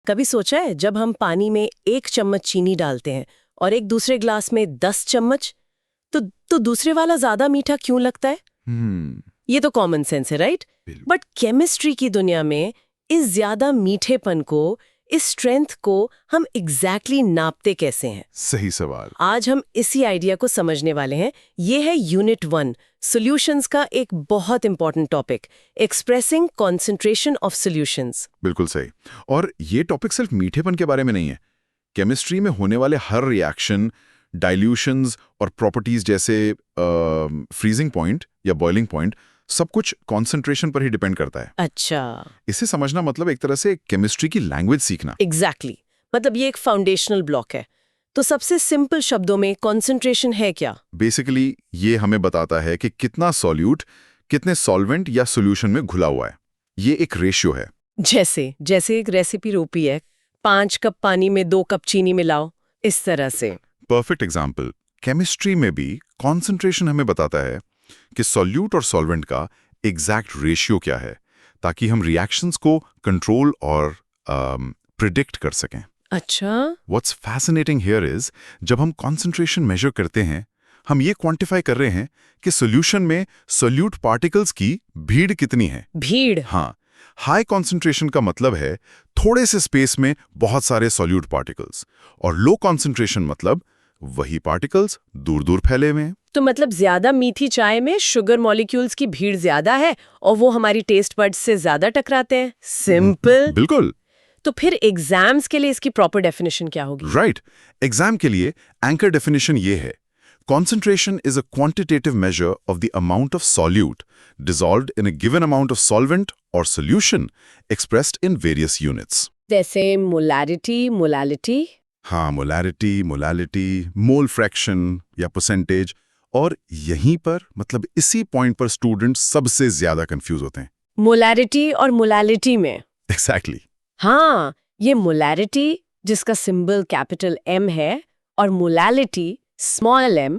कभी सोचा है जब हम पानी में 1 चम्मच चीनी डालते हैं और एक दूसरे ग्लास में 10 चम्मच, तो दूसरे वाला ज्यादा मीठा क्यों लगता है? ये तो कॉमन सेंस है, राइट? बट केमिस्ट्री की दुनिया में इस ज्यादा मीठेपन को, इस स्ट्रेंथ को हम एग्जैक्टली नापते कैसे हैं? सही सवाल। आज हम इसी आइडिया को समझने वाले हैं। ये है यूनिट 1, सॉल्यूशंस का एक बहुत important topic, expressing concentration of solutions. बिल्कुल सही। और ये टॉपिक सिर्फ मीठेपन के बारे में नहीं है। केमिस्ट्री में होने वाले हर रिएक्शन, डाइल्यूशंस और प्रॉपर्टीज जैसे फ्रीजिंग पॉइंट या बॉइलिंग पॉइंट, सब कुछ कॉन्सेंट्रेशन पर ही डिपेंड करता है। अच्छा, इसे समझना मतलब एक तरह से केमिस्ट्री की लैंग्वेज सीखना। एग्जैक्टली। मतलब ये एक फाउंडेशनल ब्लॉक है। तो सबसे सिंपल शब्दों में कॉन्सेंट्रेशन है क्या? बेसिकली ये हमें बताता है कि कितना सॉल्यूट कितने सॉल्वेंट या सॉल्यूशन में घुला हुआ है। ये एक रेशियो है। जैसे एक रेसिपी रूपी है, 5 कप पानी में 2 कप चीनी मिलाओ, इस तरह से। Perfect example. केमिस्ट्री में भी कॉन्सेंट्रेशन हमें बताता है कि सॉल्यूट और सॉल्वेंट का एग्जैक्ट रेशियो क्या है, ताकि हम रिएक्शंस को कंट्रोल और प्रिडिक्ट कर सकें। अच्छा, व्हाट्स फैसिनेटिंग हियर इज, जब हम कॉन्सेंट्रेशन मेजर करते हैं, हम ये क्वांटिफाई कर रहे हैं कि सॉल्यूशन में सॉल्यूट पार्टिकल्स की भीड़ कितनी है। भीड़? हाँ, हाई कॉन्सेंट्रेशन का मतलब है थोड़े से स्पेस में बहुत सारे सॉल्यूट पार्टिकल्स, और लो कॉन्सेंट्रेशन मतलब वही पार्टिकल्स दूर दूर फैले हुए हैं। तो मतलब ज्यादा मीठी चाय में शुगर मॉलिक्यूल्स की भीड़ ज्यादा है और वो हमारी टेस्ट बड्स से ज्यादा टकराते हैं। सिंपल। बिल्कुल। तो फिर एग्जाम्स के लिए इसकी प्रॉपर डेफिनेशन क्या होगी? राइट। एग्जाम के लिए एंकर डेफिनेशन ये है: concentration is a quantitative measure of the amount of solute dissolved in a given amount of solvent or solution expressed in various units. जैसे मोलैरिटी, मोलालिटी। हाँ, molarity, molality, mole fraction या percentage. और यहीं पर मतलब इसी पॉइंट पर students सबसे ज्यादा कंफ्यूज होते हैं। मोलैरिटी और मोलालिटी में? एग्जैक्टली। हाँ, ये मोलैरिटी जिसका सिंबल कैपिटल M है और मोलालिटी स्मॉल m,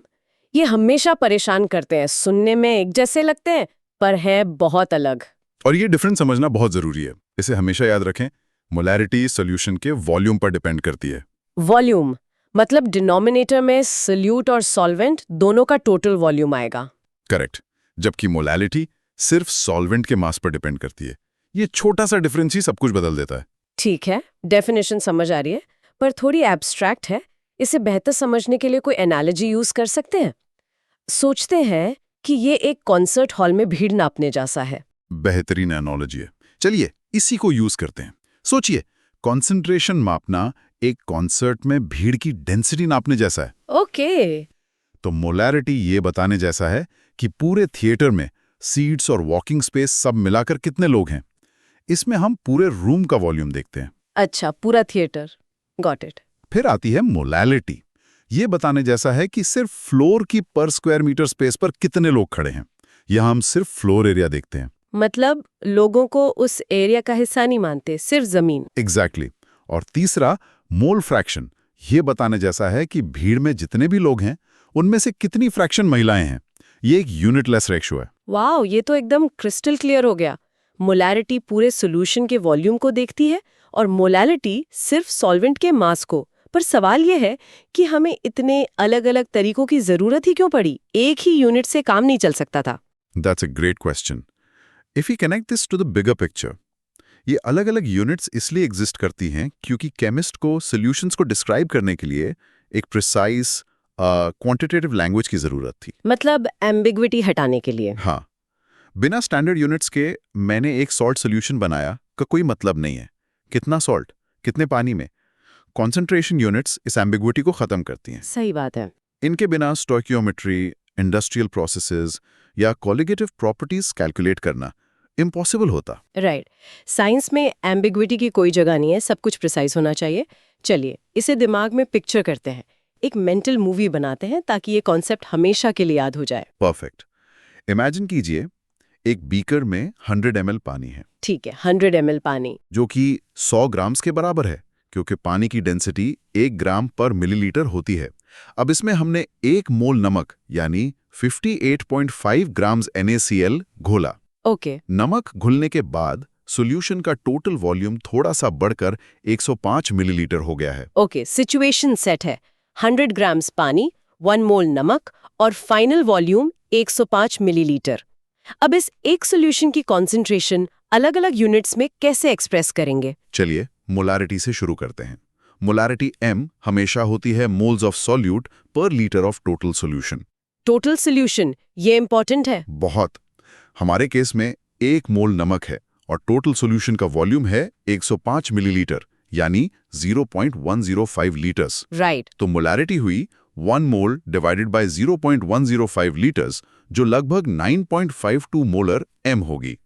ये हमेशा परेशान करते हैं। सुनने में एक जैसे लगते हैं पर है बहुत अलग। और ये डिफरेंस समझना बहुत जरूरी है। इसे हमेशा याद रखें, मोलैरिटी सॉल्यूशन के वॉल्यूम पर डिपेंड करती है। वॉल्यूम मतलब डिनोमिनेटर में सॉल्यूट और सॉल्वेंट दोनों का टोटल वॉल्यूम आएगा। करेक्ट। जबकि मोलैलिटी सिर्फ सॉल्वेंट के मास पर डिपेंड करती है। ये छोटा सा डिफरेंस ही सब कुछ बदल देता है। ठीक है, डेफिनेशन समझ आ रही है, पर थोड़ी एब्स्ट्रैक्ट है। इसे बेहतर समझने के लिए कोई एनालॉजी यूज कर सकते हैं? सोचते हैं कि ये एक कॉन्सर्ट हॉल में भीड़ नापने जैसा है। बेहतरीन एनालॉजी है। चलिए इसी को यूज करते हैं। सोचिए, कॉन्सेंट्रेशन मापना एक कॉन्सर्ट में भीड़ की डेंसिटी नापने जैसा है। ओके। तो मोलैरिटी ये बताने जैसा है कि पूरे थिएटर में सीट्स और वॉकिंग स्पेस सब मिलाकर कितने लोग हैं। इसमें हम पूरे रूम का वॉल्यूम देखते हैं। अच्छा, पूरा थिएटर। Got it. फिर आती है मोलैलिटी। ये बताने जैसा है कि सिर्फ फ्लोर की पर स्क्वायर मीटर स्पेस पर कितने लोग खड़े हैं। यहाँ हम सिर्फ फ्लोर एरिया देखते हैं। मतलब लोगों को उस एरिया का हिस्सा नहीं मानते, सिर्फ जमीन। एग्जैक्टली। और तीसरा मोल फ्रैक्शन। ये बताने जैसा है कि भीड़ में जितने भी लोग हैं उनमें से कितनी फ्रैक्शन महिलाएं हैं। ये एक यूनिटलेस रेशियो है। वाओ, ये तो एकदम क्रिस्टल क्लियर हो गया। मोलैरिटी पूरे सॉल्यूशन के वॉल्यूम को देखती है और मोलालिटी सिर्फ सॉल्वेंट के मास को। पर सवाल यह है कि हमें इतने अलग-अलग तरीकों की जरूरत ही क्यों पड़ी? एक ही यूनिट से काम नहीं चल सकता था? That's a great question. If we connect this to the bigger picture, ये अलग-अलग यूनिट्स इसलिए एग्जिस्ट करती हैं क्योंकि केमिस्ट को सॉल्यूशंस को डिस्क्राइब करने के लिए एक प्रिसाइज क्वांटिटेटिव लैंग्वेज की जरूरत थी। मतलब एम्बिग्विटी हटाने के लिए। हाँ, बिना स्टैंडर्ड यूनिट्स के मैंने एक सॉल्ट सॉल्यूशन बनाया का कोई मतलब नहीं है। कितना सॉल्ट, कितने पानी में। कॉन्सेंट्रेशन यूनिट्स इस एम्बिग्विटी को खत्म करती हैं। सही बात है। इनके बिना स्टोइकियोमेट्री, इंडस्ट्रियल प्रोसेसेस या कोलिगेटिव प्रॉपर्टीज कैलकुलेट करना इम्पॉसिबल होता। राइट। साइंस में एम्बिग्विटी की कोई जगह नहीं है, सब कुछ प्रिसाइज होना चाहिए। चलिए इसे दिमाग में पिक्चर करते हैं, एक मेंटल मूवी बनाते हैं ताकि ये कॉन्सेप्ट हमेशा के लिए याद हो जाए। परफेक्ट। इमेजिन कीजिए एक बीकर में 100 ml पानी है। ठीक है, 100 ml पानी, जो कि 100 ग्राम्स के बराबर है, क्योंकि पानी की डेंसिटी 1 ग्राम पर मिलीलीटर होती है। अब इसमें हमने 1 मोल नमक यानी 58.5 ग्राम्स NaCl घोला। ओके। नमक घुलने के बाद सॉल्यूशन का टोटल वॉल्यूम थोड़ा सा बढ़कर 105 मिलीलीटर हो गया है। ओके, सिचुएशन सेट है। 100 ग्राम्स पानी, 1 मोल नमक और फाइनल वॉल्यूम 105 मिलीलीटर। अब इस एक सॉल्यूशन की कॉन्सेंट्रेशन अलग-अलग यूनिट्स में कैसे एक्सप्रेस करेंगे? चलिए मोलारिटी से शुरू करते हैं। मोलारिटी m हमेशा होती है मोल्स ऑफ सॉल्यूट पर litre of total solution. Total solution, ये इंपॉर्टेंट है। बहुत। हमारे केस में 1 मोल नमक है और टोटल सॉल्यूशन का वॉल्यूम है 105 मिलीलीटर, यानी 0.105 लीटर्स। राइट। तो मोलारिटी हुई 1 मोल डिवाइडेड बाय 0.105 लीटर्स, जो लगभग 9.52 मोलर m होगी।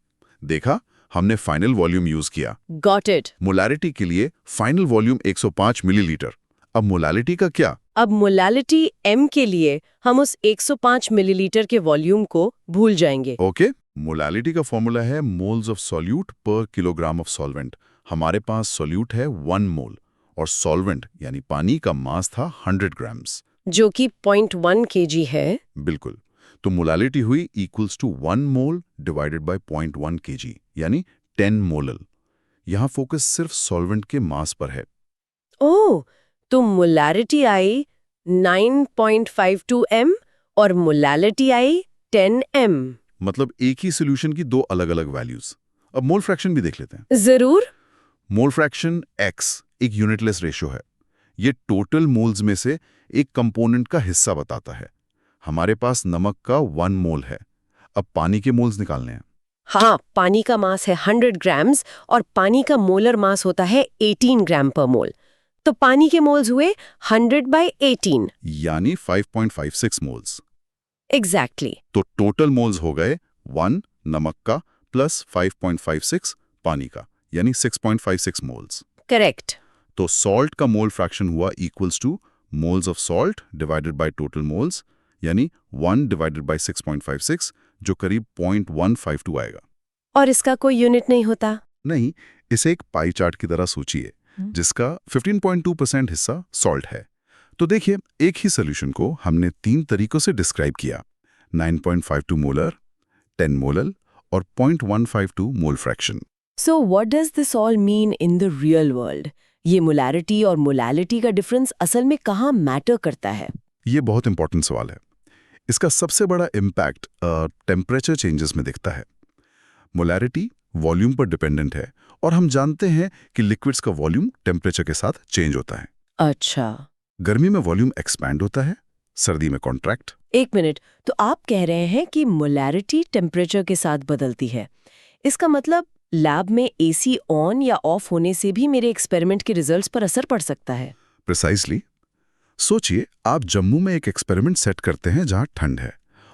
देखा, हमने फाइनल वॉल्यूम यूज किया। Got it. मोलारिटी के लिए फाइनल वॉल्यूम 105 मिलीलीटर। अब मोलालिटी का क्या? अब मोलालिटी m के लिए हम उस 105 मिलीलीटर के वॉल्यूम को भूल जाएंगे। ओके, मोलालिटी का फॉर्मूला है मोल्स ऑफ सॉल्यूट पर किलोग्राम ऑफ सॉल्वेंट। हमारे पास सॉल्यूट है 1 मोल और सॉल्वेंट यानी पानी का मास था 100 ग्राम्स, जो कि 0.1 kg है। बिल्कुल। तो मोलालिटी हुई equals to 1 mole divided by 0.1 kg, यानी 10 मोलल। यहाँ फोकस सिर्फ सॉल्वेंट के मास पर है। ओह, तो मोलारिटी आई 9.52 m और मोलालिटी आई 10 m। मतलब एक ही सॉल्यूशन की दो अलग-अलग वैल्यूज। अब मोल फ्रैक्शन भी देख लेते हैं। जरूर। मोल फ्रैक्शन x एक यूनिटलेस रेशियो है। ये टोटल मोल्स में से एक कंपोनेंट का हिस्सा बताता है। हमारे पास नमक का 1 मोल है। अब पानी के मोल्स निकालने हैं। हाँ, पानी का मास है 100 ग्राम्स और पानी का मोलर मास होता है 18 ग्राम पर मोल। तो पानी के मोल्स हुए 100/18, यानी 5.56 मोल्स। एग्जैक्टली। तो टोटल मोल्स हो गए 1 नमक का प्लस 5.56 पानी का, यानी 6.56 मोल्स। करेक्ट। तो सॉल्ट का मोल फ्रैक्शन हुआ equals two moles of salt divided by total moles, यानी 1 डिवाइडेड बाय 6.56, जो करीब 0.152 आएगा। और इसका कोई यूनिट नहीं होता? नहीं, इसे एक पाई चार्ट की तरह सोचिए, जिसका 15.2% हिस्सा सॉल्ट है। तो देखिए, एक ही सॉल्यूशन को हमने 3 तरीकों से डिस्क्राइब किया: 9.52 मोलर, 10 मोलल और 0.152 mole fraction. So what does this all mean in the real world? ये मोलारिटी और मोलालिटी का डिफरेंस असल में कहाँ मैटर करता है? ये बहुत इंपॉर्टेंट सवाल है। इसका सबसे बड़ा इम्पैक्ट टेम्परेचर चेंजेस में दिखता है। मोलारिटी वॉल्यूम पर डिपेंडेंट है और हम जानते हैं कि लिक्विड्स का वॉल्यूम टेम्परेचर के साथ चेंज होता है। अच्छा। गर्मी में वॉल्यूम एक्सपैंड होता है, सर्दी में कॉन्ट्रैक्ट। एक मिनट, तो आप कह रहे हैं कि मोलारिटी टेम्परेचर के साथ बदलती है। इसका मतलब लैब में एसी ऑन या ऑफ होने से भी मेरे एक्सपेरिमेंट के रिजल्ट्स पर असर पड़ सकता है? प्रिसाइसली। सोचिए, आप जम्मू में एक एक्सपेरिमेंट सेट करते हैं जहां ठंड है,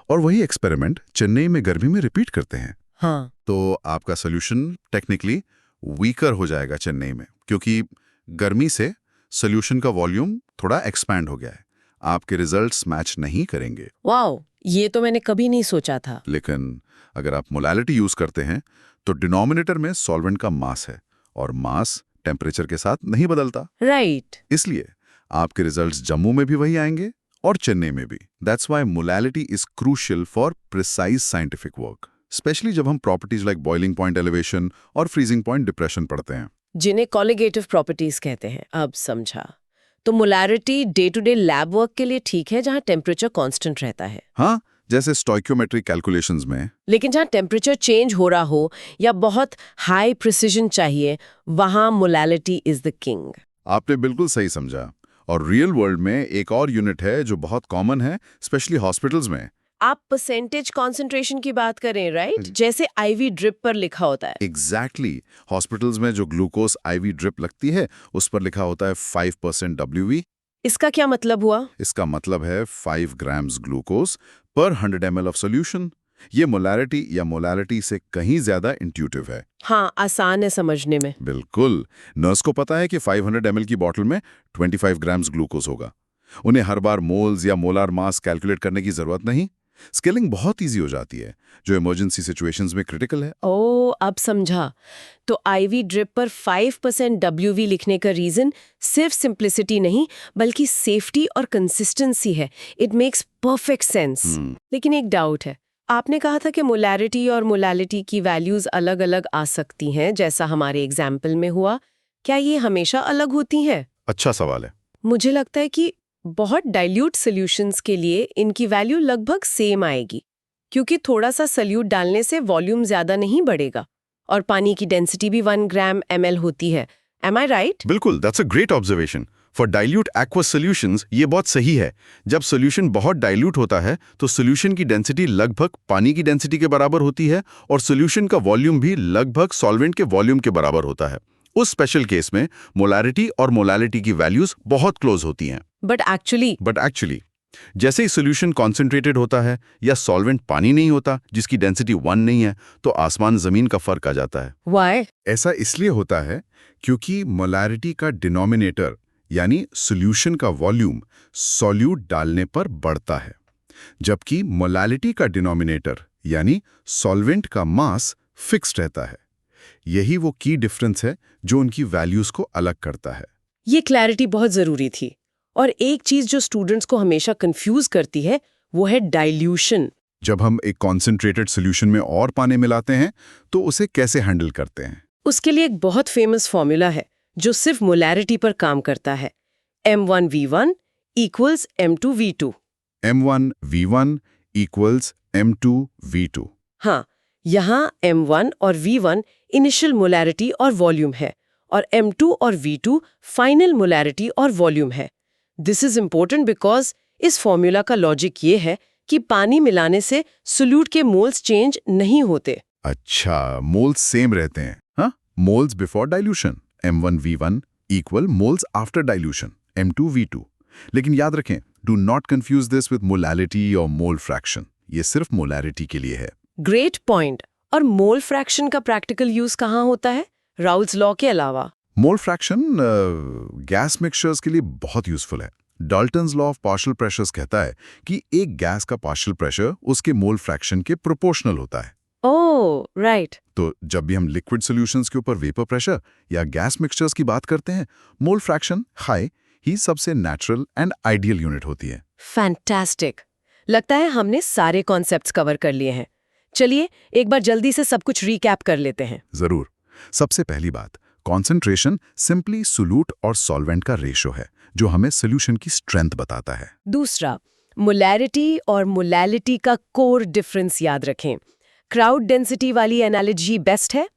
और वही एक्सपेरिमेंट चेन्नई में गर्मी में रिपीट करते हैं। हाँ। तो आपका सोल्यूशन टेक्निकली वीकर हो जाएगा चेन्नई में, क्योंकि गर्मी से सोल्यूशन का वॉल्यूम थोड़ा एक्सपैंड हो गया है। आपके रिजल्ट्स मैच नहीं करेंगे। वाओ, ये तो मैंने कभी नहीं सोचा था। लेकिन अगर आप मोलालिटी यूज करते हैं तो डिनोमिनेटर में सॉल्वेंट का मास है और मास टेम्परेचर के साथ नहीं बदलता। राइट। इसलिए आपके रिजल्ट्स जम्मू में भी वही आएंगे और चेन्नई में भी। That's why molality is crucial for precise scientific work, specially जब हम properties like boiling point elevation और फ्रीजिंग पॉइंट डिप्रेशन पढ़ते हैं, जिन्हें कॉलिगेटिव प्रॉपर्टीज कहते हैं। अब समझा। तो molarity day to day lab work के लिए ठीक है जहां टेम्परेचर कांस्टेंट रहता है। हाँ, जैसे स्टोइकियोमेट्रिक कैलकुलेशंस में। लेकिन जहां टेम्परेचर चेंज हो रहा हो या बहुत हाई प्रिसिजन चाहिए, वहां मोलालिटी इज द किंग। आपने बिल्कुल सही समझा। और रियल वर्ल्ड में एक और यूनिट है जो बहुत कॉमन है, स्पेशली हॉस्पिटल्स में। आप परसेंटेज कॉन्सेंट्रेशन की बात करें, राइट? जैसे आईवी ड्रिप पर लिखा होता है। एग्जैक्टली। हॉस्पिटल्स में जो ग्लूकोज आईवी ड्रिप लगती है, उस पर लिखा होता है 5% WV। इसका क्या मतलब हुआ? इसका मतलब है 5 ग्राम्स ग्लूकोज पर 100 ml ऑफ सोल्यूशन। ये मोलारिटी या मोलालिटी से कहीं ज्यादा इंट्यूटिव है। हाँ, आसान है समझने में। बिल्कुल। नर्स को पता है कि 500 ml की बॉटल में 25 ग्राम्स ग्लूकोज होगा। उन्हें हर बार मोल्स या मोलार मास कैलकुलेट करने की जरूरत नहीं। स्केलिंग बहुत इजी हो जाती है, जो इमरजेंसी सिचुएशंस में क्रिटिकल है। ओ, अब समझा। तो आईवी ड्रिप पर 5% WV लिखने का रीजन सिर्फ सिंप्लिसिटी नहीं, बल्कि सेफ्टी और कंसिस्टेंसी है। It makes perfect sense. लेकिन एक डाउट है, आपने कहा था कि मोलैरिटी और मोलालिटी की वैल्यूज अलग अलग आ सकती हैं, जैसा हमारे एग्जाम्पल में हुआ। क्या ये हमेशा अलग होती हैं? अच्छा सवाल है। मुझे लगता है कि बहुत डाइल्यूट सॉल्यूशंस के लिए इनकी वैल्यू लगभग सेम आएगी, क्योंकि थोड़ा सा सॉल्यूट डालने से वॉल्यूम ज्यादा नहीं बढ़ेगा और पानी की डेंसिटी भी 1 ग्राम ml होती है। एम आई राइट? बिल्कुल, that's a great observation. For dilute aqueous solutions ये बहुत सही है। जब सॉल्यूशन बहुत डाइल्यूट होता है तो सॉल्यूशन की डेंसिटी लगभग पानी की डेंसिटी के बराबर होती है और सॉल्यूशन का वॉल्यूम भी लगभग सॉल्वेंट के वॉल्यूम के बराबर होता है। उस स्पेशल केस में मोलारिटी और मोलालिटी की वैल्यूज बहुत क्लोज होती हैं। बट एक्चुअली जैसे ही सॉल्यूशन कॉन्सेंट्रेटेड होता है या सॉल्वेंट पानी नहीं होता जिसकी डेंसिटी 1 नहीं है, तो आसमान जमीन का फर्क आ जाता है। व्हाई? ऐसा इसलिए होता है क्योंकि मोलारिटी का डिनोमिनेटर यानी सॉल्यूशन का वॉल्यूम सॉल्यूट डालने पर बढ़ता है, जबकि मोलालिटी का डिनोमिनेटर यानी सॉल्वेंट का मास फिक्स्ड रहता है। यही वो की डिफरेंस है जो उनकी वैल्यूज को अलग करता है। ये क्लैरिटी बहुत जरूरी थी। और एक चीज जो स्टूडेंट्स को हमेशा कंफ्यूज करती है वो है डाइल्यूशन। जब हम एक कॉन्सेंट्रेटेड सॉल्यूशन में और पानी मिलाते हैं तो उसे कैसे हैंडल करते हैं? उसके लिए एक बहुत फेमस फॉर्मूला है जो सिर्फ मोलैरिटी पर काम करता है। M1V1 equals M2V2। M1V1 equals M2V2। हाँ, यहाँ M1 और V1 इनिशियल मोलैरिटी और वॉल्यूम है और M2 और V2 फाइनल मोलैरिटी और वॉल्यूम है। दिस इज इम्पोर्टेंट बिकॉज इस फॉर्मूला का लॉजिक ये है कि पानी मिलाने से सोल्यूट के मोल्स चेंज नहीं होते। अच्छा, मोल्स सेम रहते हैं। हाँ, moles before dilution M1V1 equal moles after dilution M2V2। लेकिन याद रखें, do not confuse this with molality और मोल फ्रैक्शन। ये सिर्फ मोलारिटी के लिए है। Great point. और मोल फ्रैक्शन का प्रैक्टिकल यूज कहाँ होता है राउल्स लॉ के अलावा? मोल फ्रैक्शन गैस मिक्सचर्स के लिए बहुत यूजफुल है। Dalton's law of partial pressures कहता है कि एक गैस का पार्शियल प्रेशर उसके मोल फ्रैक्शन के प्रोपोर्शनल होता है। ओह, राइट। तो जब भी हम लिक्विड सॉल्यूशंस के ऊपर वेपर प्रेशर या गैस मिक्सचर्स की बात करते हैं, मोल फ्रैक्शन हाई ही सबसे नेचुरल एंड आइडियल यूनिट होती है। फैंटास्टिक। लगता है हमने सारे कॉन्सेप्ट्स कवर कर लिए हैं। चलिए एक बार जल्दी से सब कुछ रिकैप कर लेते हैं। जरूर। सबसे पहली बात, कॉन्सेंट्रेशन सिंपली सोल्यूट और सॉल्वेंट का रेशो है जो हमें सॉल्यूशन की स्ट्रेंथ बताता है। दूसरा, मोलैरिटी और मोलालिटी का कोर डिफरेंस याद रखें। क्राउड डेंसिटी वाली एनालॉजी बेस्ट है।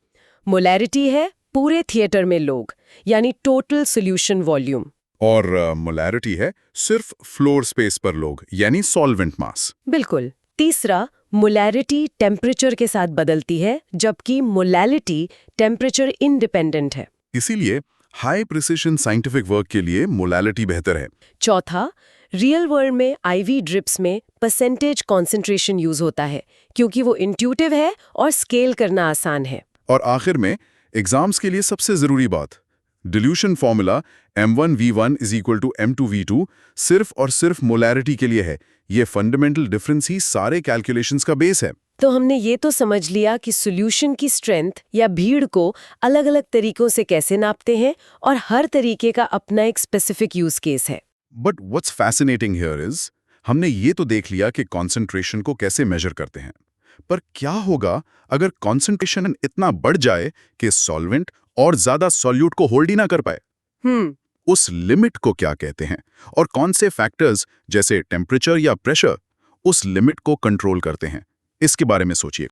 मोलैरिटी है पूरे थिएटर में लोग, यानी टोटल सॉल्यूशन वॉल्यूम। और मोलैरिटी है सिर्फ फ्लोर स्पेस पर लोग, यानी सॉल्वेंट मास। बिल्कुल। तीसरा, मोलैरिटी टेम्परेचर के साथ बदलती है, जबकि मोलालिटी टेम्परेचर इंडिपेंडेंट है। इसीलिए हाई प्रिसिशन साइंटिफिक वर्क के लिए मोलालिटी बेहतर है। चौथा, रियल वर्ल्ड में आईवी ड्रिप्स में परसेंटेज कॉन्सेंट्रेशन यूज होता है क्योंकि वो इंट्यूटिव है और स्केल करना आसान है। और आखिर में एग्जाम्स के लिए सबसे जरूरी बात, dilution formula M1V1 is equal to M2V2 सिर्फ और सिर्फ मोलैरिटी के लिए है। ये फंडामेंटल डिफरेंस ही सारे कैलकुलेशंस का बेस है। तो हमने ये तो समझ लिया कि सॉल्यूशन की स्ट्रेंथ या भीड़ को अलग-अलग तरीकों से कैसे नापते हैं और हर तरीके का अपना एक स्पेसिफिक यूज केस है। But what's fascinating here is, हमने ये तो देख लिया कि कॉन्सेंट्रेशन को कैसे मेजर करते हैं, पर क्या होगा अगर कॉन्सेंट्रेशन इतना बढ़ जाए कि सॉल्वेंट और ज्यादा सॉल्यूट को होल्ड ही ना कर पाए? उस लिमिट को क्या कहते हैं और कौन से फैक्टर्स जैसे टेम्परेचर या प्रेशर उस लिमिट को कंट्रोल करते हैं? इसके बारे में सोचिए।